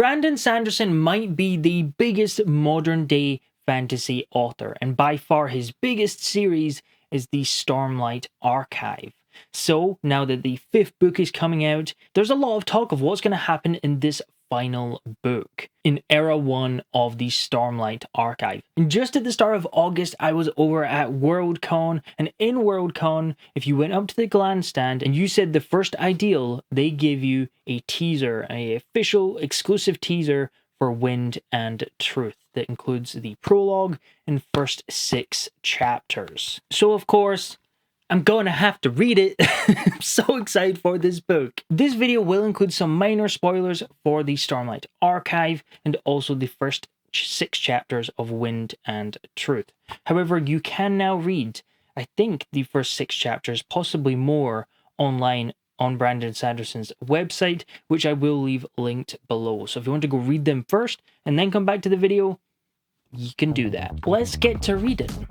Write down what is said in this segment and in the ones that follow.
Brandon Sanderson might be the biggest modern day fantasy author, and by far his biggest series is the Stormlight Archive. So, now that the 5th book is coming out, there's a lot of talk of what's going to happen in this final book, in Era 1 of the Stormlight Archive. And just at the start of August, I was over at Worldcon, and in Worldcon, if you went up to the Gland stand and you said the first ideal, they gave you a teaser, an official exclusive teaser for Wind and Truth that includes the prologue and first 6 chapters. So of course, I'm going to have to read it. I'm so excited for this book. This video will include some minor spoilers for the Stormlight Archive and also the first 6 chapters of Wind and Truth. However, you can now read, I think, the first 6 chapters, possibly more, online on Brandon Sanderson's website, which I will leave linked below. So if you want to go read them first and then come back to the video, you can do that. Let's get to reading.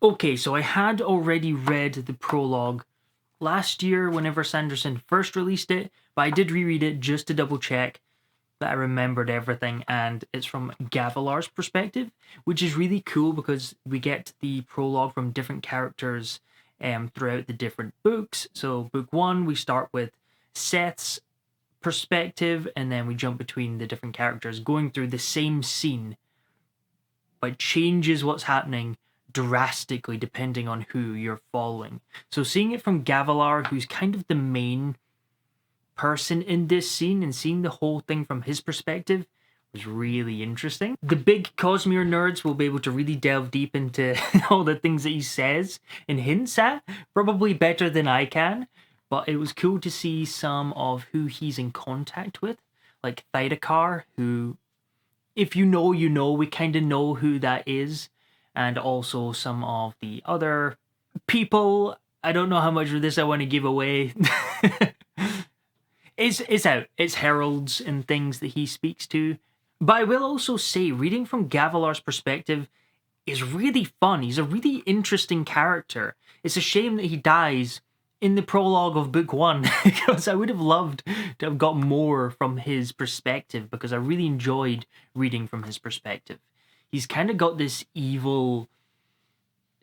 Okay, so I had already read the prologue last year whenever Sanderson first released it, but I did reread it just to double check that I remembered everything, and it's from Gavilar's perspective, which is really cool because we get the prologue from different characters throughout the different books. So book 1, we start with Seth's perspective, and then we jump between the different characters going through the same scene, but changes what's happening drastically depending on who you're following. So seeing it from Gavilar, who's kind of the main person in this scene, and seeing the whole thing from his perspective was really interesting. The big Cosmere nerds will be able to really delve deep into all the things that he says and hints at, probably better than I can, but it was cool to see some of who he's in contact with, like Thydakar, who, if you know, you know, we kind of know who that is, and also some of the other people. I don't know how much of this I want to give away. It's out. It's heralds and things that he speaks to. But I will also say, reading from Gavilar's perspective is really fun. He's a really interesting character. It's a shame that he dies in the prologue of book 1, because I would have loved to have got more from his perspective, because I really enjoyed reading from his perspective. He's kind of got this evil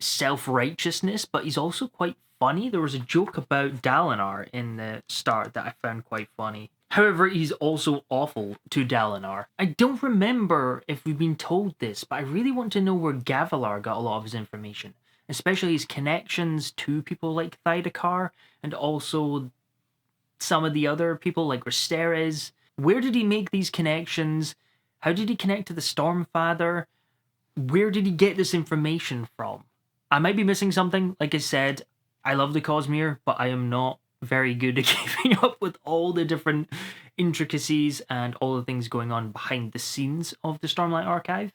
self-righteousness, but he's also quite funny. There was a joke about Dalinar in the start that I found quite funny. However, he's also awful to Dalinar. I don't remember if we've been told this, but I really want to know where Gavilar got a lot of his information, especially his connections to people like Thydakar, and also some of the other people like Risteres. Where did he make these connections? How did he connect to the Stormfather? Where did he get this information from? I might be missing something. Like I said, I love the Cosmere, but I am not very good at keeping up with all the different intricacies and all the things going on behind the scenes of the Stormlight Archive.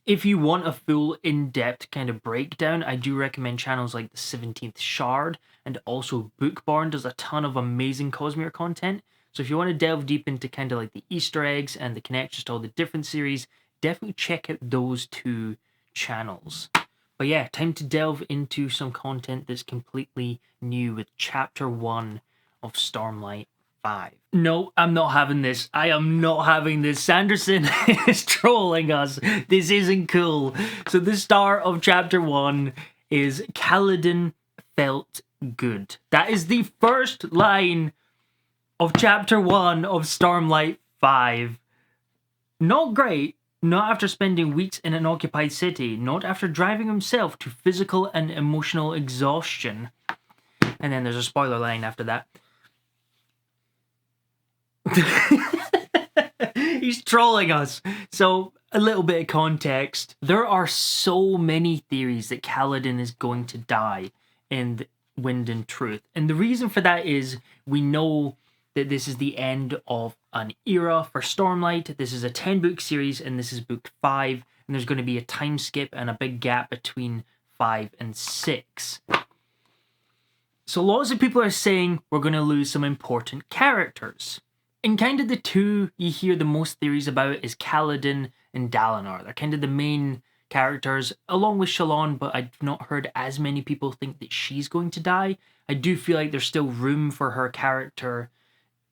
If you want a full in-depth kind of breakdown, I do recommend channels like the 17th Shard, and also Bookborn does a ton of amazing Cosmere content. So if you want to delve deep into kind of like the Easter eggs and the connections to all the different series, definitely check out those 2 channels. But yeah, time to delve into some content that's completely new with Chapter 1 of Stormlight 5. No, I'm not having this. I am not having this. Sanderson is trolling us. This isn't cool. So the start of Chapter 1 is Kaladin felt good. That is the first line of Chapter 1 of Stormlight 5. Not great. Not after spending weeks in an occupied city. Not after driving himself to physical and emotional exhaustion. And then there's a spoiler line after that. He's trolling us. So, a little bit of context. There are so many theories that Kaladin is going to die in Wind and Truth. And the reason for that is we know that this is the end of an era for Stormlight. This is a 10-book series, and this is book 5. and there's going to be a time skip and a big gap between 5 and 6. So lots of people are saying we're going to lose some important characters. And kind of the two you hear the most theories about is Kaladin and Dalinar. They're kind of the main characters, along with Shalon, but I've not heard as many people think that she's going to die. I do feel like there's still room for her character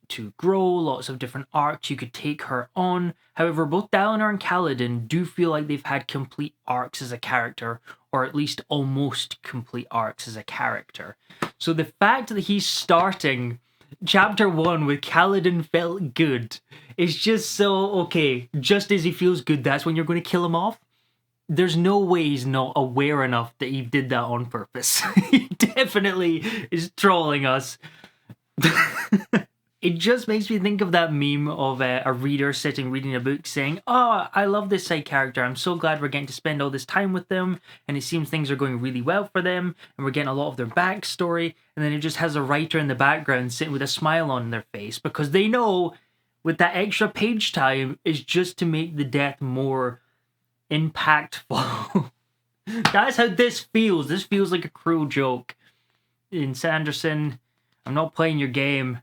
to grow, lots of different arcs you could take her on. However, both Dalinar and Kaladin do feel like they've had complete arcs as a character, or at least almost complete arcs as a character. So the fact that he's starting Chapter 1 with Kaladin felt good is just so, okay, just as he feels good, that's when you're going to kill him off? There's no way he's not aware enough that he did that on purpose. He definitely is trolling us. It just makes me think of that meme of a reader sitting reading a book saying, "Oh, I love this side character. I'm so glad we're getting to spend all this time with them. And it seems things are going really well for them. And we're getting a lot of their backstory." And then it just has a writer in the background sitting with a smile on their face because they know with that extra page time is just to make the death more impactful. That's how this feels. This feels like a cruel joke. In Sanderson, I'm not playing your game.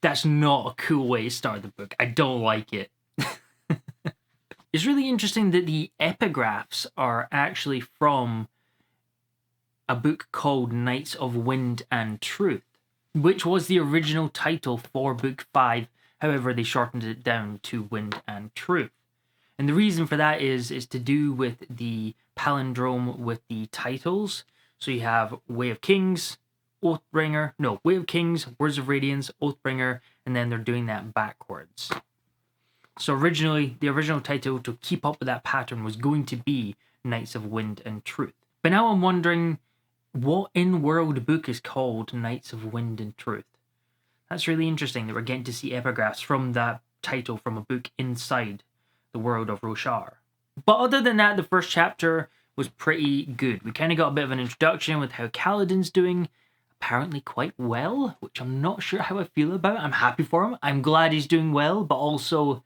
That's not a cool way to start the book. I don't like it. It's really interesting that the epigraphs are actually from a book called Knights of Wind and Truth, which was the original title for Book 5. However, they shortened it down to Wind and Truth. And the reason for that is to do with the palindrome with the titles. So you have Way of Kings, Way of Kings, Words of Radiance, Oathbringer, and then they're doing that backwards. So originally, the original title to keep up with that pattern was going to be Knights of Wind and Truth. But now I'm wondering, what in-world book is called Knights of Wind and Truth? That's really interesting that we're getting to see epigraphs from that title from a book inside the world of Roshar. But other than that, the first chapter was pretty good. We kind of got a bit of an introduction with how Kaladin's doing, apparently quite well, which I'm not sure how I feel about. I'm happy for him. I'm glad he's doing well, but also,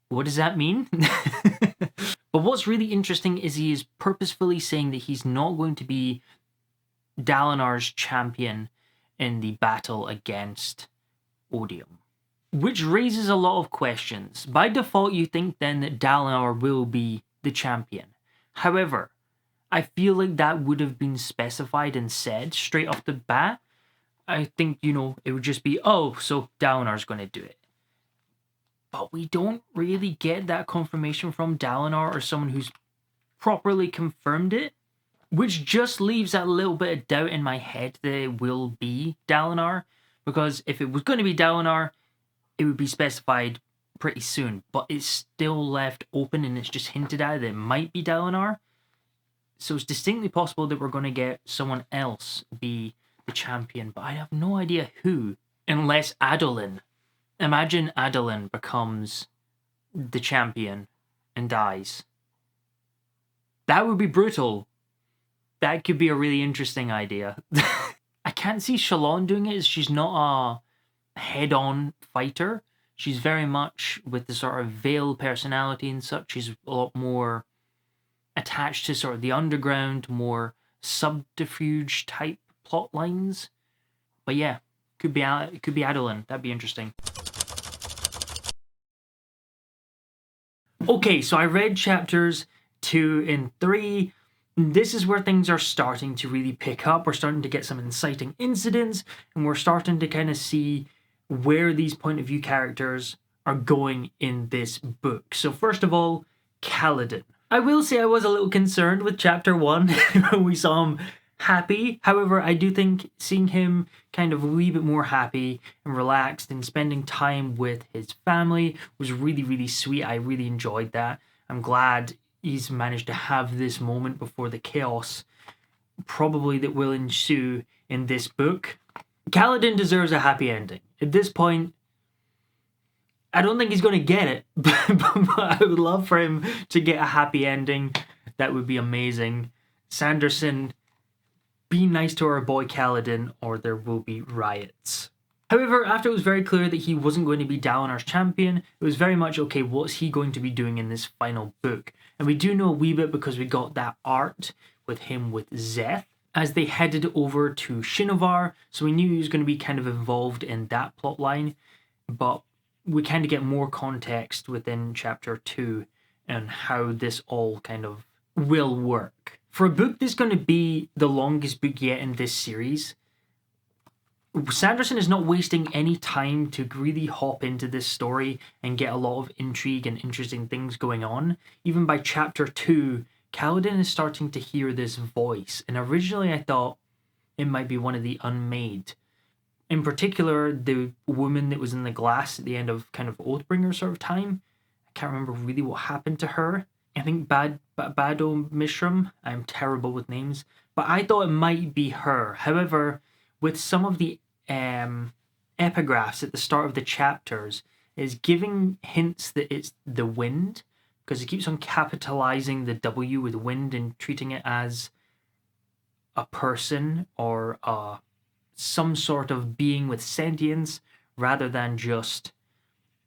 what does that mean? But what's really interesting is he is purposefully saying that he's not going to be Dalinar's champion in the battle against Odium, which raises a lot of questions. By default, you think then that Dalinar will be the champion. However, I feel like that would have been specified and said straight off the bat. I think, it would just be, oh, so Dalinar's going to do it. But we don't really get that confirmation from Dalinar or someone who's properly confirmed it, which just leaves that little bit of doubt in my head that it will be Dalinar. Because if it was going to be Dalinar, it would be specified pretty soon. But it's still left open and it's just hinted at that it might be Dalinar. So it's distinctly possible that we're going to get someone else be the champion, but I have no idea who, unless Adolin. Imagine Adolin becomes the champion and dies. That would be brutal. That could be a really interesting idea. I can't see Shalon doing it, as she's not a head-on fighter. She's very much with the sort of veil personality and such. She's a lot more attached to sort of the underground, more subterfuge type plot lines. But yeah, could be Adolin. That'd be interesting. Okay, so I read chapters 2 and 3. This is where things are starting to really pick up. We're starting to get some inciting incidents, and we're starting to kind of see where these point of view characters are going in this book. So first of all, Kaladin. I will say I was a little concerned with chapter 1 when we saw him happy. However, I do think seeing him kind of a wee bit more happy and relaxed and spending time with his family was really, really sweet. I really enjoyed that. I'm glad he's managed to have this moment before the chaos probably that will ensue in this book. Kaladin deserves a happy ending. At this point, I don't think he's going to get it, but I would love for him to get a happy ending. That would be amazing. Sanderson, be nice to our boy Kaladin, or there will be riots. However, after it was very clear that he wasn't going to be Dalinar's champion, it was very much, okay, what's he going to be doing in this final book? And we do know a wee bit because we got that art with him with Zeth as they headed over to Shinovar, so we knew he was going to be kind of involved in that plot line, but we kind of get more context within chapter 2 and how this all kind of will work. For a book that's going to be the longest book yet in this series, Sanderson is not wasting any time to really hop into this story and get a lot of intrigue and interesting things going on. Even by chapter 2, Kaladin is starting to hear this voice, and originally I thought it might be one of the Unmade. In particular, the woman that was in the glass at the end of kind of Oathbringer sort of time. I can't remember really what happened to her. I think Bado Mishram. I'm terrible with names. But I thought it might be her. However, with some of the epigraphs at the start of the chapters, is giving hints that it's the wind, because it keeps on capitalizing the W with wind and treating it as a person or some sort of being with sentience rather than just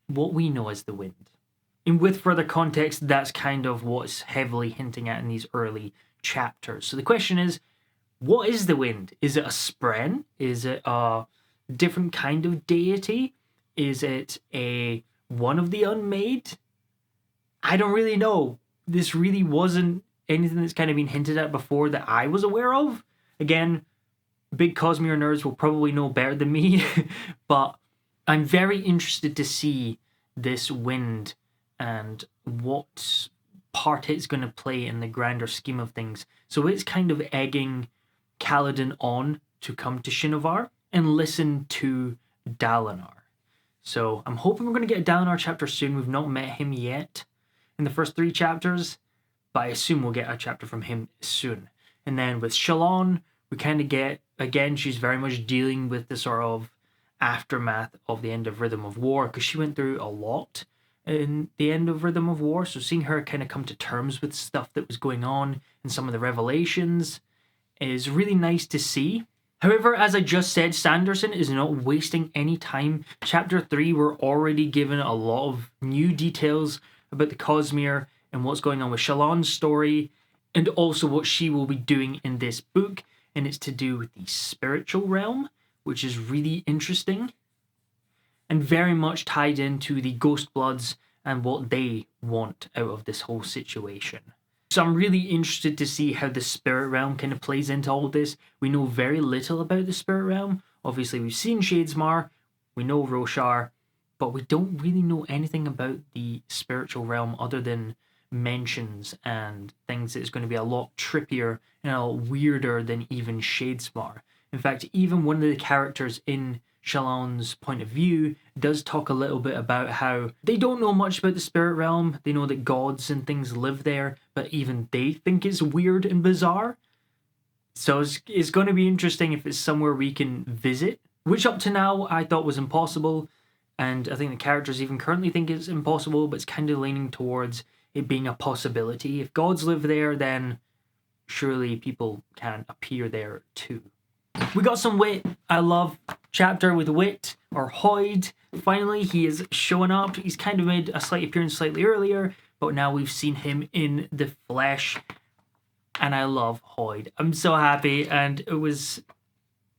what we know as the wind. And with further context, that's kind of what's heavily hinting at in these early chapters. So the question is, what is the wind? Is it a spren? Is it a different kind of deity? Is it one of the Unmade? I don't really know. This really wasn't anything that's kind of been hinted at before that I was aware of. Again, big Cosmere nerds will probably know better than me, but I'm very interested to see this wind and what part it's going to play in the grander scheme of things. So it's kind of egging Kaladin on to come to Shinovar and listen to Dalinar. So I'm hoping we're going to get a Dalinar chapter soon. We've not met him yet in the first 3 chapters, but I assume we'll get a chapter from him soon. And then with Shalon, we kind of get, again, she's very much dealing with the sort of aftermath of the end of Rhythm of War, because she went through a lot in the end of Rhythm of War. So seeing her kind of come to terms with stuff that was going on and some of the revelations is really nice to see. However, as I just said, Sanderson is not wasting any time. Chapter 3, we're already given a lot of new details about the Cosmere and what's going on with Shalon's story, and also what she will be doing in this book, and it's to do with the spiritual realm, which is really interesting, and very much tied into the Ghost Bloods and what they want out of this whole situation. So I'm really interested to see how the spirit realm kind of plays into all this. We know very little about the spirit realm. Obviously, we've seen Shadesmar, we know Roshar, but we don't really know anything about the spiritual realm other than mentions and things that is going to be a lot trippier and a lot weirder than even Shadesmar. In fact, even one of the characters in Shalon's point of view does talk a little bit about how they don't know much about the spirit realm. They know that gods and things live there, but even they think it's weird and bizarre. So it's going to be interesting if it's somewhere we can visit, which up to now I thought was impossible, and I think the characters even currently think it's impossible, but it's kind of leaning towards it being a possibility. If gods live there, then surely people can appear there too. We got some Wit. I love chapter with Wit, or Hoyd. Finally, he is showing up. He's kind of made a slight appearance slightly earlier, but now we've seen him in the flesh. And I love Hoyd. I'm so happy, and it was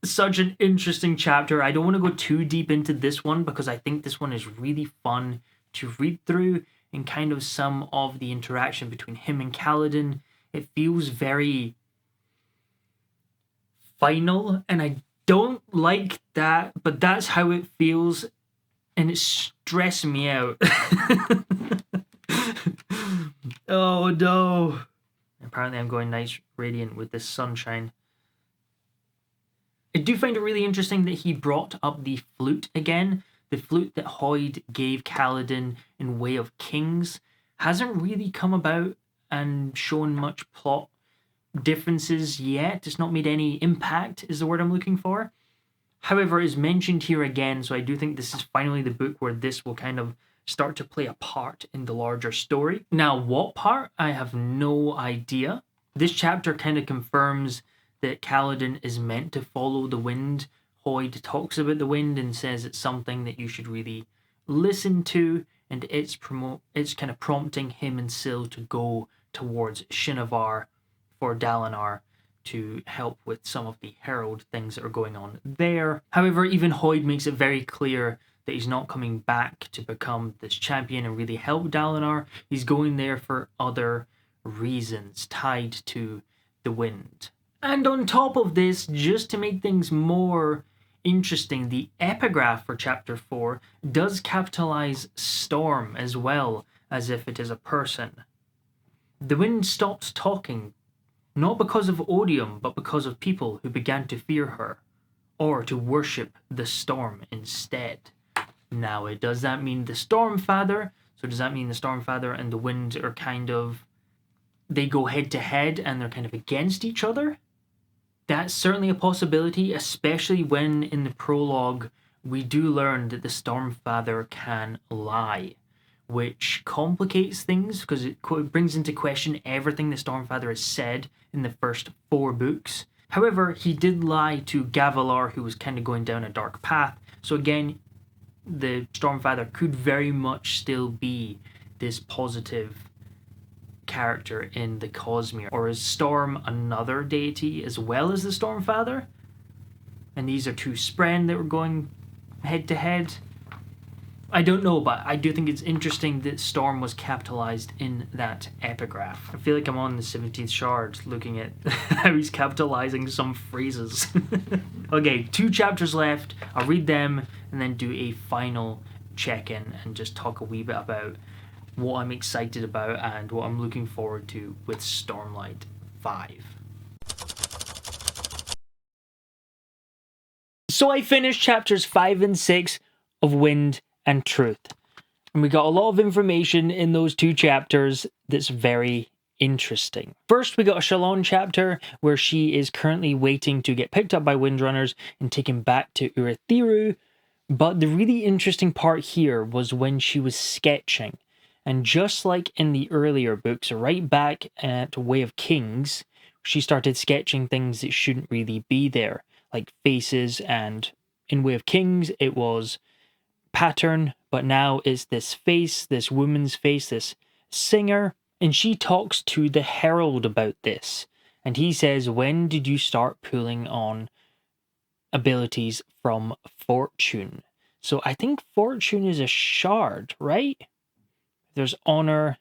such an interesting chapter. I don't want to go too deep into this one because I think this one is really fun to read through, and kind of some of the interaction between him and Kaladin. It feels very final, and I don't like that, but that's how it feels, and it's stressing me out. Oh no. Apparently I'm going nice radiant with this sunshine. I do find it really interesting that he brought up the flute again. The flute that Hoyd gave Kaladin in Way of Kings hasn't really come about and shown much plot differences yet. It's not made any impact, is the word I'm looking for. However, it's mentioned here again, so I do think this is finally the book where this will kind of start to play a part in the larger story. Now, what part? I have no idea. This chapter kind of confirms that Kaladin is meant to follow the wind. Hoyd talks about the wind and says it's something that you should really listen to, and it's kind of prompting him and Syl to go towards Shinovar for Dalinar to help with some of the Herald things that are going on there. However, even Hoyd makes it very clear that he's not coming back to become this champion and really help Dalinar. He's going there for other reasons tied to the wind. And on top of this, just to make things more interesting, the epigraph for chapter 4 does capitalize Storm as well, as if it is a person. The wind stops talking, not because of odium, but because of people who began to fear her, or to worship the storm instead. Now, does that mean the Stormfather? So does that mean the Stormfather and the wind are kind of, they go head to head and they're kind of against each other? That's certainly a possibility, especially when in the prologue we do learn that the Stormfather can lie, which complicates things because it brings into question everything the Stormfather has said in the first 4 books. However, he did lie to Gavilar, who was kind of going down a dark path. So again, the Stormfather could very much still be this positive character in the Cosmere. Or is Storm another deity as well as the Stormfather? And these are 2 Spren that were going head to head? I don't know, but I do think it's interesting that Storm was capitalized in that epigraph. I feel like I'm on the 17th shard looking at how he's capitalizing some phrases. Okay, 2 chapters left. I'll read them and then do a final check-in and just talk a wee bit about what I'm excited about and what I'm looking forward to with Stormlight 5. So I finished chapters 5 and 6 of Wind and Truth. And we got a lot of information in those 2 chapters that's very interesting. First, we got a Shalon chapter where she is currently waiting to get picked up by Windrunners and taken back to Urithiru. But the really interesting part here was when she was sketching. And just like in the earlier books, right back at Way of Kings, she started sketching things that shouldn't really be there, like faces, and in Way of Kings it was pattern, but now it's this face, this woman's face, this singer, and she talks to the Herald about this. And he says, when did you start pulling on abilities from Fortune? So I think Fortune is a shard, right? There's honor,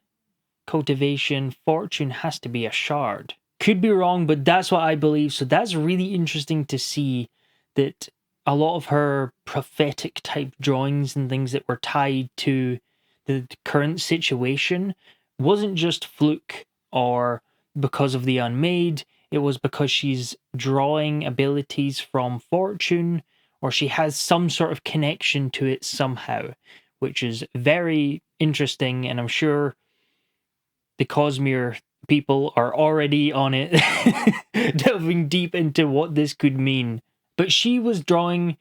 cultivation, Fortune has to be a shard. Could be wrong, but that's what I believe. So that's really interesting to see that a lot of her prophetic type drawings and things that were tied to the current situation wasn't just fluke or because of the Unmade. It was because she's drawing abilities from Fortune, or she has some sort of connection to it somehow, which is very interesting, and I'm sure the Cosmere people are already on it, delving deep into what this could mean. But she was drawing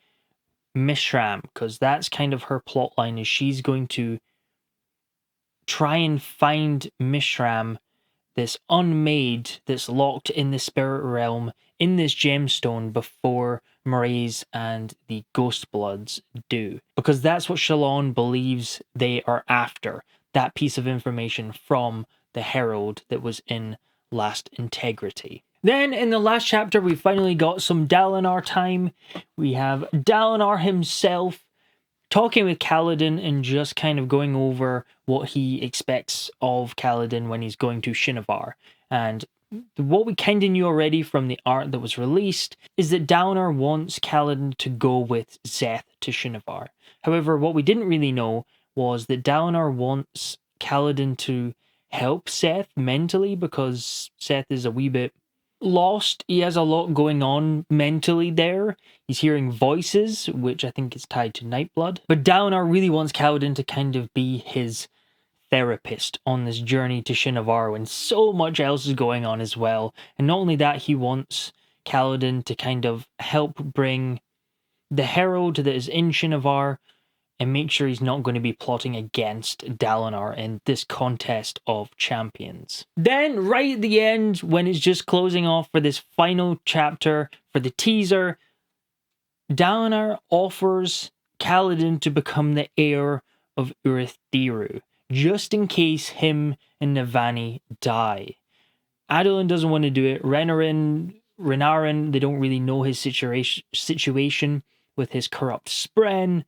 Mishram, because that's kind of her plotline, is she's going to try and find Mishram, this Unmade that's locked in the spirit realm, in this gemstone, before Mraize and the Ghost Bloods do. Because that's what Shalon believes they are after. That piece of information from the Herald that was in Last Integrity. Then in the last chapter, we finally got some Dalinar time. We have Dalinar himself talking with Kaladin and just kind of going over what he expects of Kaladin when he's going to Shinovar. And what we kind of knew already from the art that was released is that Dalinar wants Kaladin to go with Szeth to Shinovar. However, what we didn't really know was that Dalinar wants Kaladin to help Szeth mentally, because Szeth is a wee bit lost. He has a lot going on mentally there. He's hearing voices, which I think is tied to Nightblood. But Dalinar really wants Kaladin to kind of be his therapist on this journey to Shinovar when so much else is going on as well. And not only that, he wants Kaladin to kind of help bring the Herald that is in Shinovar and make sure he's not going to be plotting against Dalinar in this contest of champions. Then, right at the end, when it's just closing off for this final chapter, for the teaser, Dalinar offers Kaladin to become the heir of Urithiru, just in case him and Navani die. Adolin doesn't want to do it. Renarin, they don't really know his situation with his corrupt spren.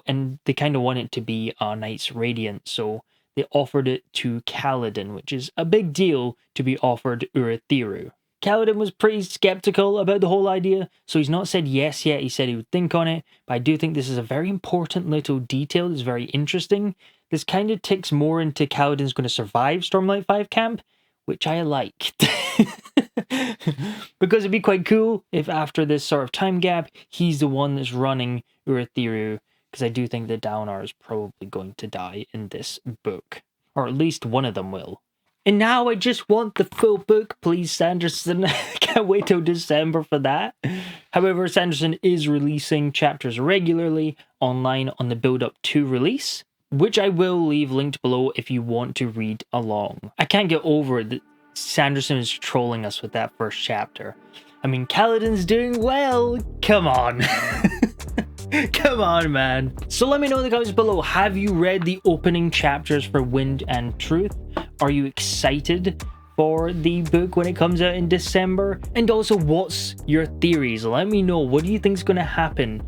And they kind of want it to be a Knights Radiant, so they offered it to Kaladin, which is a big deal to be offered Urithiru. Kaladin was pretty skeptical about the whole idea, so he's not said yes yet. He said he would think on it, but I do think this is a very important little detail. It's very interesting. This kind of ticks more into Kaladin's going to survive Stormlight 5 camp, which I like. Because it'd be quite cool if after this sort of time gap, he's the one that's running Urithiru, because I do think that Dalinar is probably going to die in this book. Or at least one of them will. And now I just want the full book, please, Sanderson. Can't wait till December for that. However, Sanderson is releasing chapters regularly online on the build-up to release, which I will leave linked below if you want to read along. I can't get over that Sanderson is trolling us with that first chapter. I mean, Kaladin's doing well. Come on. Come on, man. So let me know in the comments below, have you read the opening chapters for Wind and Truth? Are you excited for the book when it comes out in December? And also, what's your theories? Let me know. What do you think is going to happen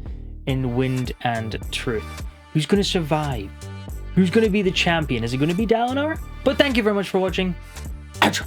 in Wind and Truth? Who's going to survive? Who's going to be the champion? Is it going to be Dalinar? But thank you very much for watching. Outro.